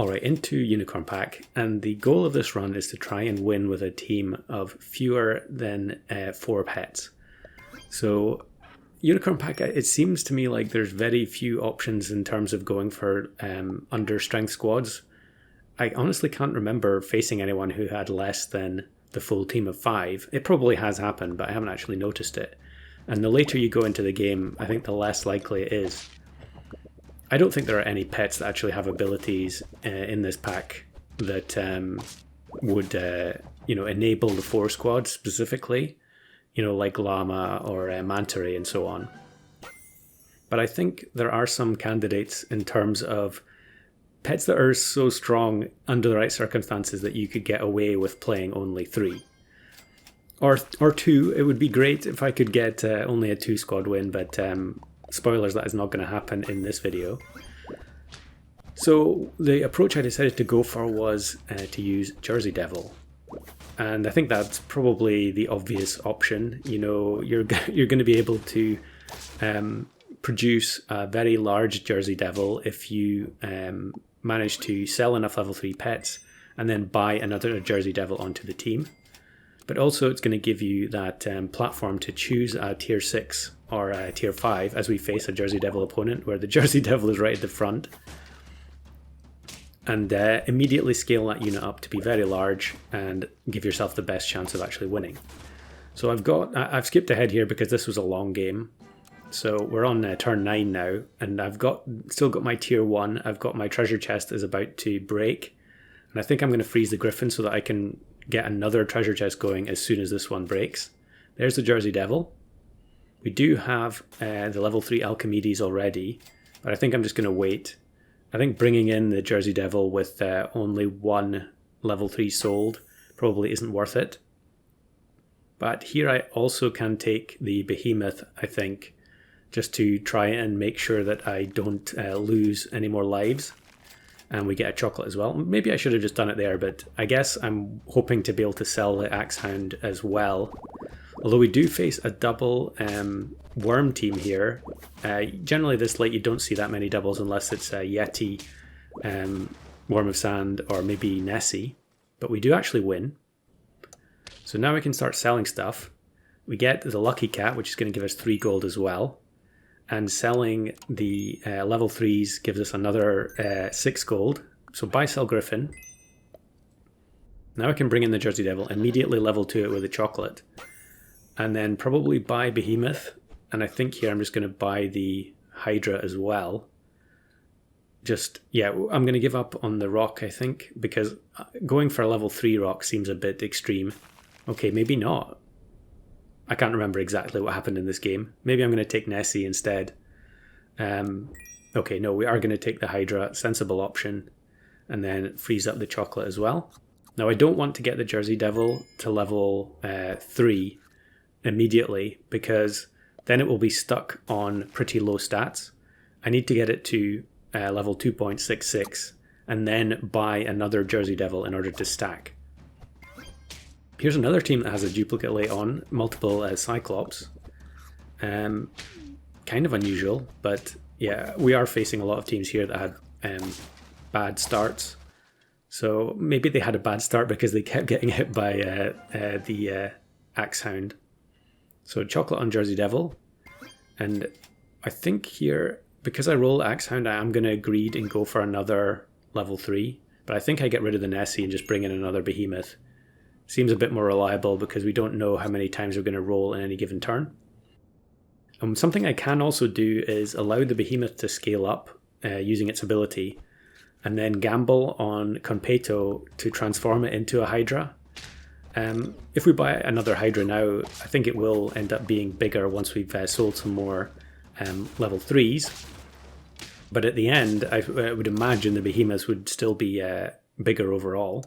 Alright, into Unicorn Pack, and the goal of this run is to try and win with a team of fewer than 4 pets. So Unicorn Pack, it seems to me like there's very few options in terms of going for under strength squads. I honestly can't remember facing anyone who had less than the full team of 5. It probably has happened, but I haven't actually noticed it. And the later you go into the game, I think the less likely it is. I don't think there are any pets that actually have abilities in this pack that would enable the 4 squad specifically, like Llama or Manta Ray and so on. But I think there are some candidates in terms of pets that are so strong under the right circumstances that you could get away with playing only 3. Or 2. It would be great if I could get only a 2 squad win, but spoilers, that is not going to happen in this video. So the approach I decided to go for was to use Jersey Devil. And I think that's probably the obvious option. You're going to be able to produce a very large Jersey Devil if you manage to sell enough level 3 pets and then buy another Jersey Devil onto the team. But also it's going to give you that platform to choose a tier 6 or a tier 5 as we face a Jersey Devil opponent where the Jersey Devil is right at the front. And immediately scale that unit up to be very large and give yourself the best chance of actually winning. So I've skipped ahead here because this was a long game. So we're on turn 9 now, and I've still got my tier 1. I've got my treasure chest is about to break, and I think I'm going to freeze the Griffin so that I can get another treasure chest going as soon as this one breaks. There's the Jersey Devil. We do have the level 3 Alchemedes already, but I think I'm just going to wait. I think bringing in the Jersey Devil with only 1 level 3 sold probably isn't worth it. But here I also can take the Behemoth, I think, just to try and make sure that I don't lose any more lives. And we get a chocolate as well. Maybe I should have just done it there, but I guess I'm hoping to be able to sell the Axe Hound as well. Although we do face a double worm team here. Generally this late you don't see that many doubles unless it's a Yeti, Worm of Sand, or maybe Nessie. But we do actually win. So now we can start selling stuff. We get the Lucky Cat, which is going to give us 3 gold as well. And selling the level 3s gives us another 6 gold. So buy, sell Griffin. Now I can bring in the Jersey Devil, immediately level 2 it with a chocolate. And then probably buy Behemoth. And I think here I'm just going to buy the Hydra as well. I'm going to give up on the rock, I think, because going for a level 3 rock seems a bit extreme. Okay, maybe not. I can't remember exactly what happened in this game. Maybe I'm going to take Nessie instead. Okay, no, we are going to take the Hydra, sensible option, and then freeze up the chocolate as well. Now I don't want to get the Jersey Devil to level 3 immediately because then it will be stuck on pretty low stats. I need to get it to level 2.66 and then buy another Jersey Devil in order to stack. Here's another team that has a duplicate late on, multiple Cyclops. Kind of unusual, but yeah, we are facing a lot of teams here that had bad starts. So maybe they had a bad start because they kept getting hit by the Axe Hound. So chocolate on Jersey Devil. And I think here, because I roll Axe Hound, I am going to greed and go for another level 3. But I think I get rid of the Nessie and just bring in another Behemoth. Seems a bit more reliable because we don't know how many times we're going to roll in any given turn. Something I can also do is allow the Behemoth to scale up using its ability, and then gamble on Conpeto to transform it into a Hydra. If we buy another Hydra now, I think it will end up being bigger once we've sold some more level 3s. But at the end, I would imagine the Behemoths would still be bigger overall.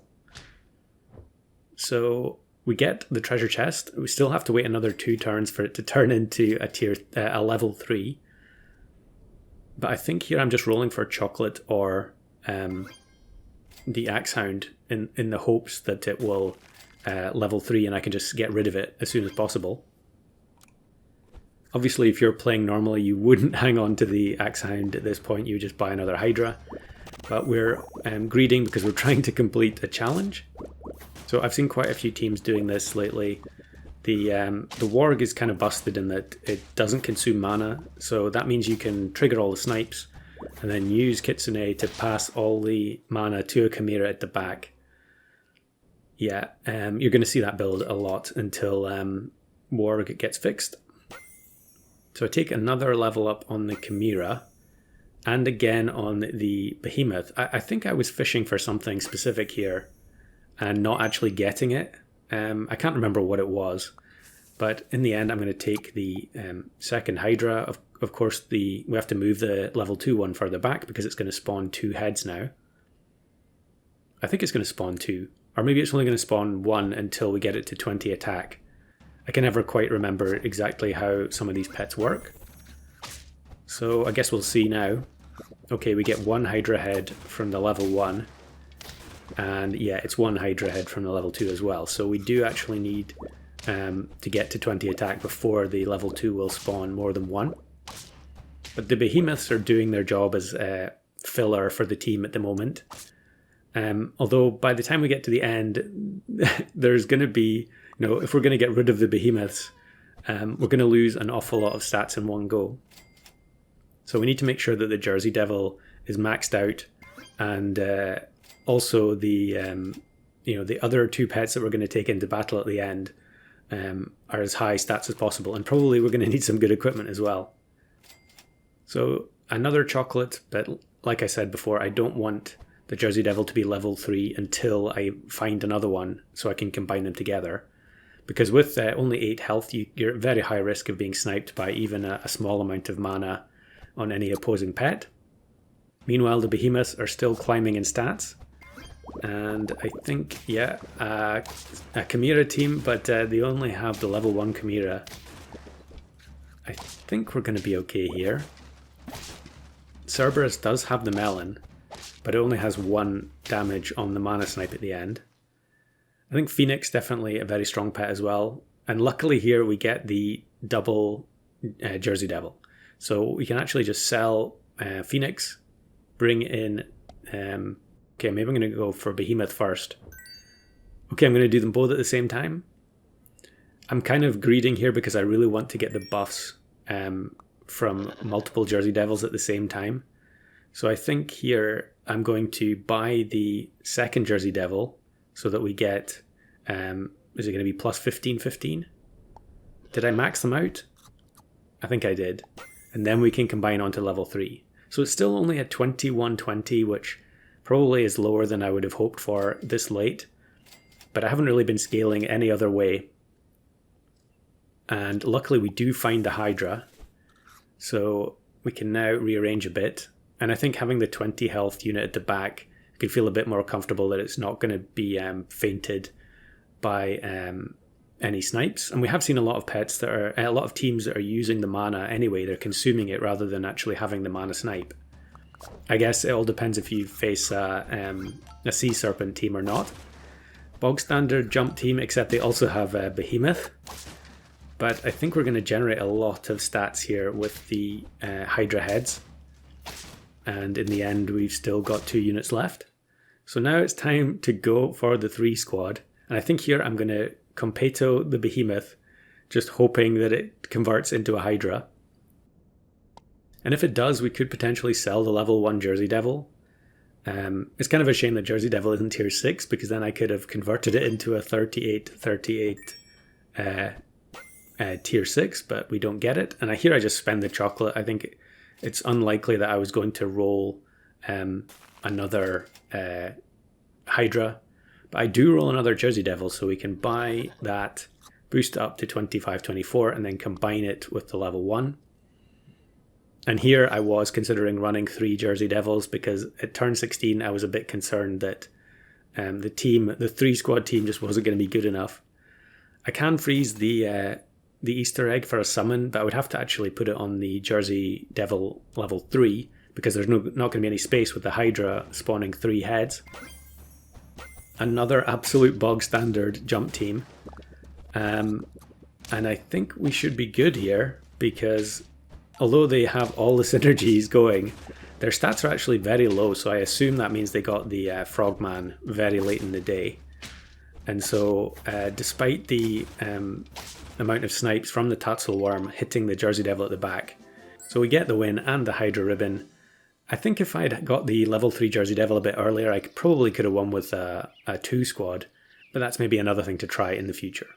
So we get the treasure chest. We still have to wait another 2 turns for it to turn into a level 3. But I think here I'm just rolling for chocolate or the Axe Hound in the hopes that it will level 3 and I can just get rid of it as soon as possible. Obviously, if you're playing normally, you wouldn't hang on to the Axe Hound at this point. You would just buy another Hydra. but we're greeding because we're trying to complete a challenge. So I've seen quite a few teams doing this lately. The Warg is kind of busted in that it doesn't consume mana, so that means you can trigger all the snipes and then use Kitsune to pass all the mana to a Chimera at the back. Yeah, you're going to see that build a lot until Warg gets fixed. So I take another level up on the Chimera and again on the Behemoth. I think I was fishing for something specific here and not actually getting it. I can't remember what it was, but in the end I'm going to take the second Hydra. Of course, we have to move the level 2 one further back because it's going to spawn 2 heads now. I think it's going to spawn 2, or maybe it's only going to spawn 1 until we get it to 20 attack. I can never quite remember exactly how some of these pets work. So I guess we'll see now. Okay, we get 1 Hydra head from the level 1. And yeah, it's 1 Hydra head from the level 2 as well. So we do actually need to get to 20 attack before the level 2 will spawn more than 1. But the Behemoths are doing their job as filler for the team at the moment. Although by the time we get to the end, there's going to be, if we're going to get rid of the Behemoths, we're going to lose an awful lot of stats in one go. So we need to make sure that the Jersey Devil is maxed out, and also the the other 2 pets that we're going to take into battle at the end are as high stats as possible, and probably we're going to need some good equipment as well. So another chocolate, but like I said before, I don't want the Jersey Devil to be level 3 until I find another one so I can combine them together. Because with only 8 health, you're at very high risk of being sniped by even a small amount of mana on any opposing pet. Meanwhile, the Behemoths are still climbing in stats. And I think, yeah, a Chimera team, but they only have the level 1 Chimera. I think we're going to be okay here. Cerberus does have the melon, but it only has 1 damage on the mana snipe at the end. I think Phoenix definitely a very strong pet as well. And luckily here we get the double Jersey Devil. So we can actually just sell Phoenix, bring in... okay, maybe I'm going to go for Behemoth first. Okay, I'm going to do them both at the same time. I'm kind of greeding here because I really want to get the buffs from multiple Jersey Devils at the same time. So I think here I'm going to buy the second Jersey Devil so that we get, is it going to be plus 15? Did I max them out? I think I did. And then we can combine onto level 3. So it's still only at 2120, which probably is lower than I would have hoped for this late. But I haven't really been scaling any other way. And luckily we do find the Hydra. So we can now rearrange a bit. And I think having the 20 health unit at the back, you can feel a bit more comfortable that it's not going to be fainted by any snipes. And we have seen a lot of pets that are, a lot of teams that are using the mana anyway. They're consuming it rather than actually having the mana snipe. I guess it all depends if you face a Sea Serpent team or not. Bog standard jump team, except they also have a Behemoth. But I think we're going to generate a lot of stats here with the Hydra heads. And in the end, we've still got 2 units left. So now it's time to go for the 3 squad. And I think here I'm going to Competo the Behemoth, just hoping that it converts into a Hydra. And if it does, we could potentially sell the level 1 Jersey Devil. It's kind of a shame that Jersey Devil isn't tier 6, because then I could have converted it into a 38 tier 6, but we don't get it. And here I just spend the chocolate. I think it's unlikely that I was going to roll another Hydra. But I do roll another Jersey Devil, so we can buy that, boost up to 25-24, and then combine it with the level 1. And here I was considering running 3 Jersey Devils, because at turn 16 I was a bit concerned that the 3 squad team just wasn't going to be good enough. I can freeze the Easter egg for a summon, but I would have to actually put it on the Jersey Devil level 3, because there's not going to be any space with the Hydra spawning 3 heads. Another absolute bog standard jump team. And I think we should be good here, because although they have all the synergies going, Their stats are actually very low, so I assume that means they got the Frogman very late in the day. And so, despite the amount of snipes from the Tatzelworm hitting the Jersey Devil at the back, so we get the win and the Hydra Ribbon. I think if I'd got the level 3 Jersey Devil a bit earlier, I probably could have won with a 2 squad, but that's maybe another thing to try in the future.